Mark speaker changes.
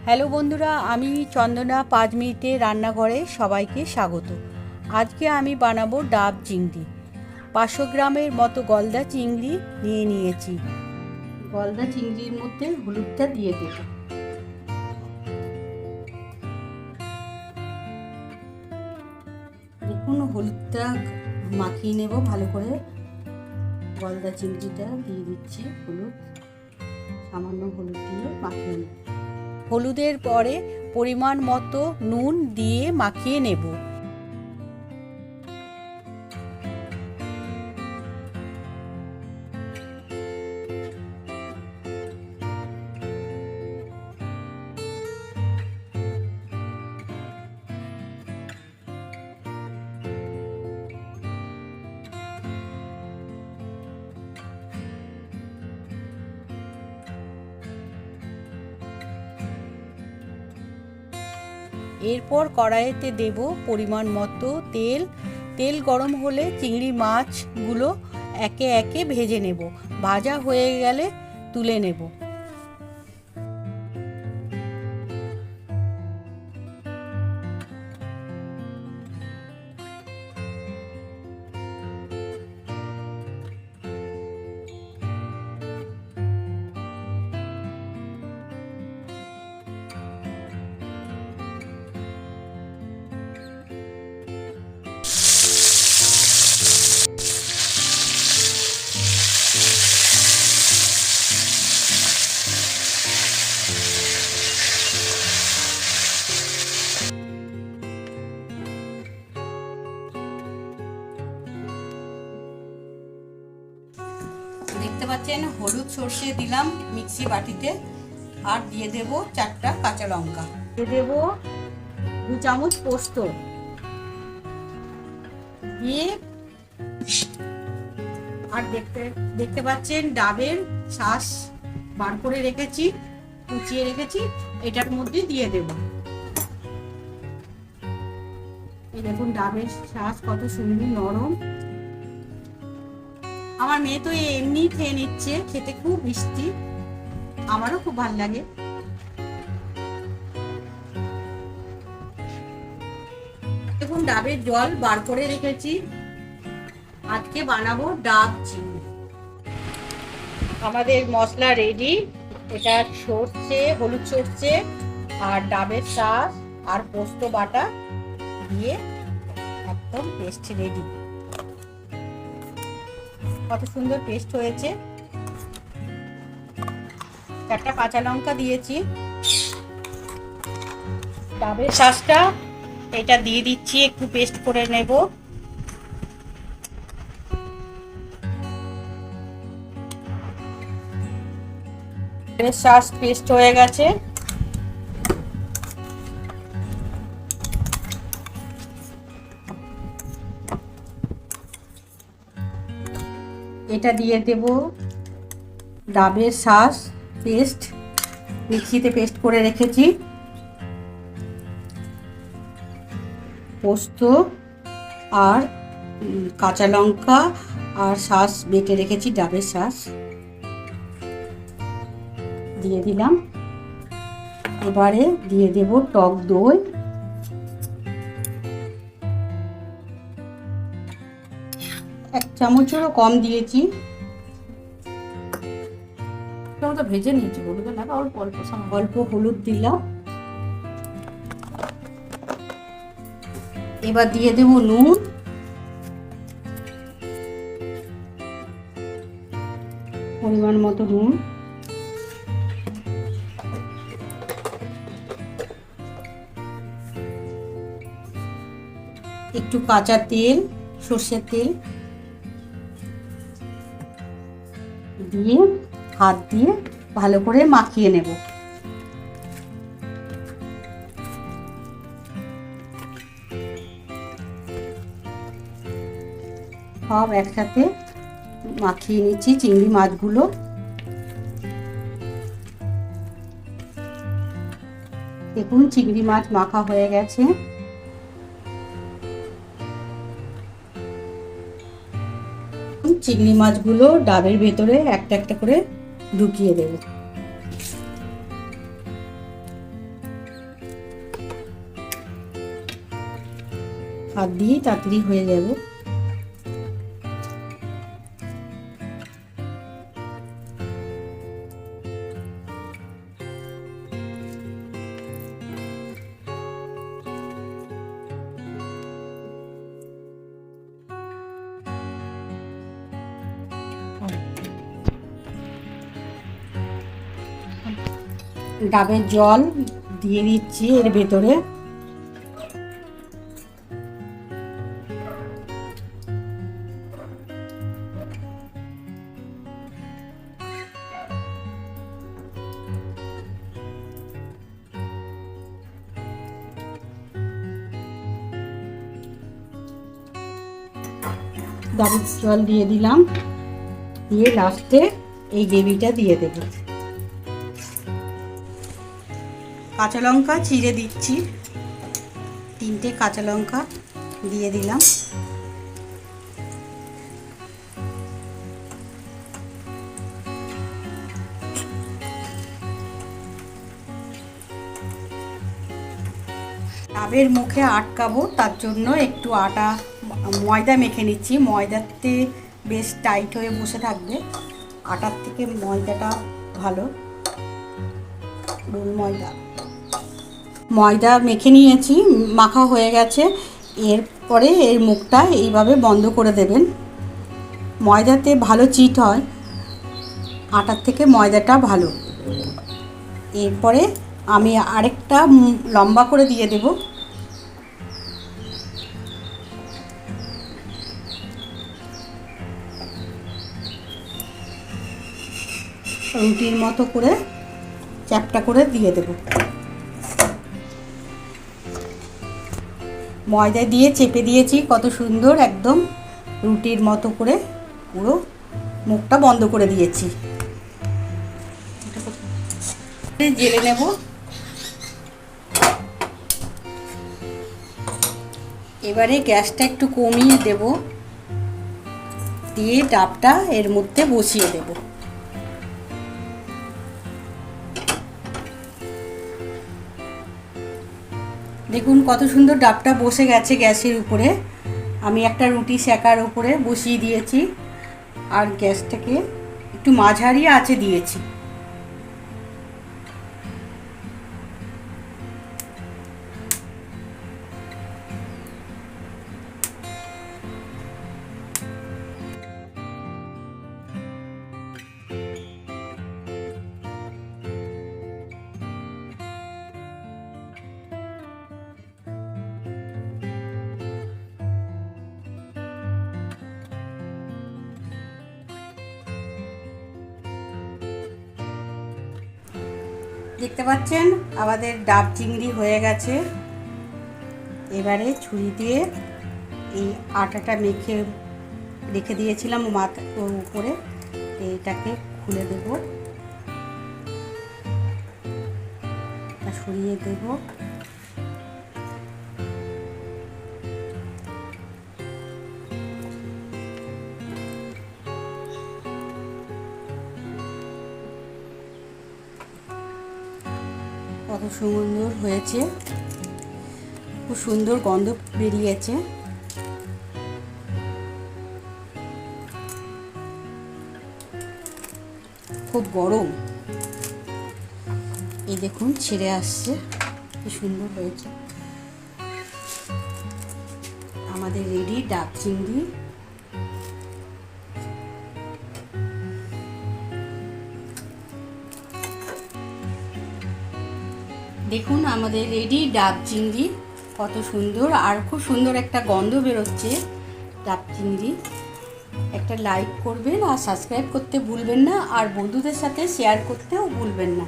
Speaker 1: Hello বন্ধুরা, আমি চন্দনা 5 মিনিটে রান্নাঘরে সবাইকে স্বাগত। আজকে আমি বানাবো ডাব চিংড়ি। 500 গ্রামের মতো গলদা চিংড়ি নিয়ে নিয়েছি। গলদা চিংড়ির মধ্যে হলুদটা দিয়ে দেব। দেখুন, হলুদটা মাখিয়ে নেব ভালো করে। গলদা চিংড়িটা দিয়ে দিচ্ছি হলুদ, সামান্য হলুদ দিয়ে মাখিয়ে নেব। হলুদের পরে পরিমাণ মতো নুন দিয়ে মাখিয়ে নেব। এরপর কড়াইতে দেব পরিমাণ মতো তেল। তেল গরম হলে চিংড়ি মাছগুলো একে একে ভেজে নেব। ভাজা হয়ে গেলে তুলে নেব। দেখতে পাচ্ছেন, হলুদ সর্ষে দিলাম মিক্সি বাটিতে, আর দিয়ে দেব 4টা কাঁচা লঙ্কা, দিয়ে দেব 2 চামচ পোস্ত দিয়ে, আর দেখতে পাচ্ছেন ডাবের শাঁস বার করে রেখেছি, কুচিয়ে রেখেছি, এটার মধ্যে দিয়ে দেব। এই দেখুন ডাবের শাঁস কত সুন্দর নরম। আমার মেয়ে তো এমনি খেয়ে নিচ্ছে, খেতে খুব মিষ্টি, আমারও খুব ভালো লাগে। দেখুন ডাবের জল বার করে রেখেছি। আজকে বানাবো ডাব চিংড়ি। আমাদের মশলা রেডি। এটা সর্ষে, হলুদ সর্ষে আর ডাবের শাঁস আর পোস্ত বাটা দিয়ে একদম পেস্ট রেডি। কত সুন্দর পেস্ট হয়েছে। 4টা কাঁচা লঙ্কা দিয়েছি। ডাবের শাঁসটা এটা দিয়ে দিচ্ছি, একটু পেস্ট করে নেব। ডাবের শাঁস পেস্ট হয়ে গেছে। এটা দিয়ে দেব ডাবের শাঁস পেস্ট, মিক্সিতে পেস্ট করে রেখেছি। পোস্ত আর কাঁচা লঙ্কা আর শাঁস বেটে রেখেছি, ডাবের শাঁস দিয়ে দিলাম। এবারে দিয়ে দেব টক দই, 1 চামচেরও কম দিয়েছি। ভেজে নিয়েছি, হলুদ লাগা অল্প অল্প অল্প হলুদ দিলাম। এবার দিয়ে দেব নুন, পরিমাণ মতো নুন, একটু কাঁচা তেল, সর্ষের তেল দিয়ে হাত দিয়ে ভালো করে মাখিয়ে নেব। সব একসাথে মাখিয়ে নিচ্ছি চিংড়ি মাছগুলো। দেখুন চিংড়ি মাছ মাখা হয়ে গেছে। চিংড়ি মাছগুলো ডাবের ভেতরে একটা একটা করে ঢুকিয়ে দেব। হাত দিয়েই তাড়াতাড়ি হয়ে যাবে। ডাবের জল দিয়ে দিচ্ছি এর ভেতরে। ডাবের জল দিয়ে দিলাম, দিয়ে লাস্টে এই গ্রেভিটা দিয়ে দেব। কাঁচা লঙ্কা চিড়ে দিচ্ছি, 3টে কাঁচা লঙ্কা দিয়ে দিলাম। ডাবের মুখে আটকাবো, তার জন্য একটু ময়দা মেখে নিচ্ছি। ময়দাতে বেশ টাইট হয়ে বসে থাকবে, আটার থেকে ময়দাটা ভালো। রোল ময়দা মেখে নিয়েছি, মাখা হয়ে গেছে। এরপরে এর মুখটা এইভাবে বন্ধ করে দেবেন। ময়দাতে ভালো চিট হয়, আটার থেকে ময়দাটা ভালো। এরপরে আমি আরেকটা লম্বা করে দিয়ে দেব। রুটির মতো করে চ্যাপটা করে দিয়ে দেব। ময়দা দিয়ে চেপে দিয়েছি, কত সুন্দর একদম রুটির মতো করে পুরো মুখটা বন্ধ করে দিয়েছি। জেলে নেব। এবারে গ্যাসটা একটু কমিয়ে দেব, দিয়ে ডাবটা এর মধ্যে বসিয়ে দেব। দেখুন কত সুন্দর ডাবটা বসে গেছে গ্যাসের উপরে। আমি একটা রুটি সেকার উপরে বসিয়ে দিয়েছি, আর গ্যাসটাকে একটু মাঝারি আঁচে দিয়েছি। দেখতে পাচ্ছেন আমাদের ডাব চিংড়ি হয়ে গেছে। এবারে ছুরি দিয়ে এই আটাটা মেখে রেখে দিয়েছিলাম মাথার উপরে, এটাকে খুলে দেব, সরিয়ে দেব। কত সুন্দর হয়েছে, খুব সুন্দর গন্ধ বেরিয়েছে। খুব গরম, এই দেখুন ছিঁড়ে আসছে, কি সুন্দর হয়েছে। আমাদের রেডি ডাব চিংড়ি। দেখুন আমাদের রেডি ডাব চিংড়ি, কত সুন্দর, আর খুব সুন্দর একটা গন্ধ বেরোচ্ছে ডাব চিংড়ি। একটা লাইক করবেন আর সাবস্ক্রাইব করতে ভুলবেন না, আর বন্ধুদের সাথে শেয়ার করতেও ভুলবেন না।